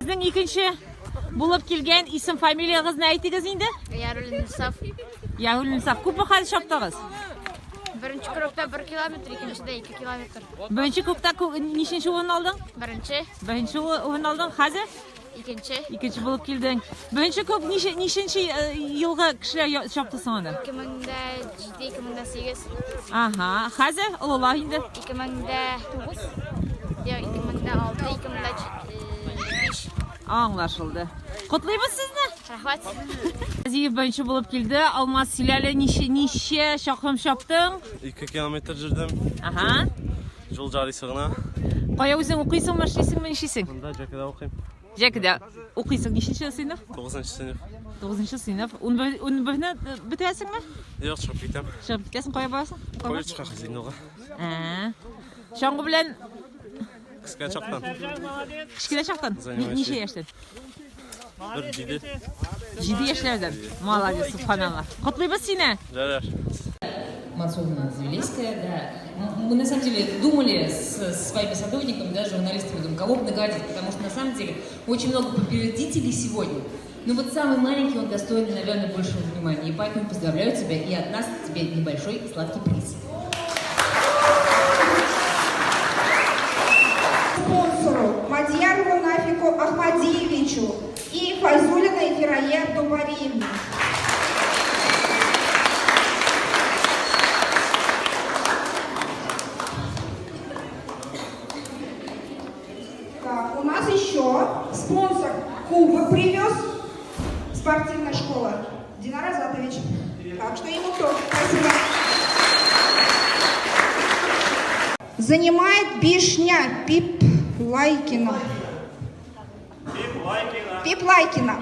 Сезнең икенче булып килгән исем фамилиягызны әйтегез инде. Ярулинсав. Ярулинсав. Күпме хәл чаптыгыз? Birinci krokta 1 kilometre, ikincide 2 kilometre. Беренче күктә ниченче урын алдың? Birinci, Беренче урын алдың. Хәзер ikinci, икенче булып килдең. Беренче күк ниченче елга кешеләр чапты соңында? 2007, 2008, Ага, хәзер олылар инде. 2009, 2006, 2005. Аңлашылды. Котлыйбыз сезне. Рахмат. Зиев беренче булып килде. Алмаз Силәле ничә чакрым чаптың? 2 километр жүрдім. Ага. Жол жарыйсығына. Кая үзең укыйсыңмы, эшлисеңме, ничисең? Мында Жакыда оқыйм. Жакыда укыйсың. Ниченче сыйныф? 9-нчы сыйныф. 9-нчы сыйныф. 11-не бетерәсеңме? Yok, шығып кетем. Чыгып китәсең, кая барасың? Колледжға Хазиновға. Чаңгы белән Кіске чақтан. кичкенә чактан. Ничә яшьтән? 1-7. 7 яшьләрдән. Молодец, субханалла. Котлыйбыз сине. Жарар. Мансуровна Завелийская, да. Мы на самом деле думали с своими сотрудниками, да, журналистами, думали, кого бы наградить, потому что на самом деле очень много победителей сегодня. Но вот самый маленький, он достоин, наверное, большего внимания. И поэтому поздравляю тебя, и от нас тебе небольшой сладкий приз. Спонсору Мадьярову Нафику Ахмадиевичу и Файзулиной Фирае Абдубариевне. Так, у нас еще спонсор кубок привез, спортивная школа Динар Азатович. Так что ему тоже спасибо. Занимает Бишня Пип Лайкина. Пип Лайкина.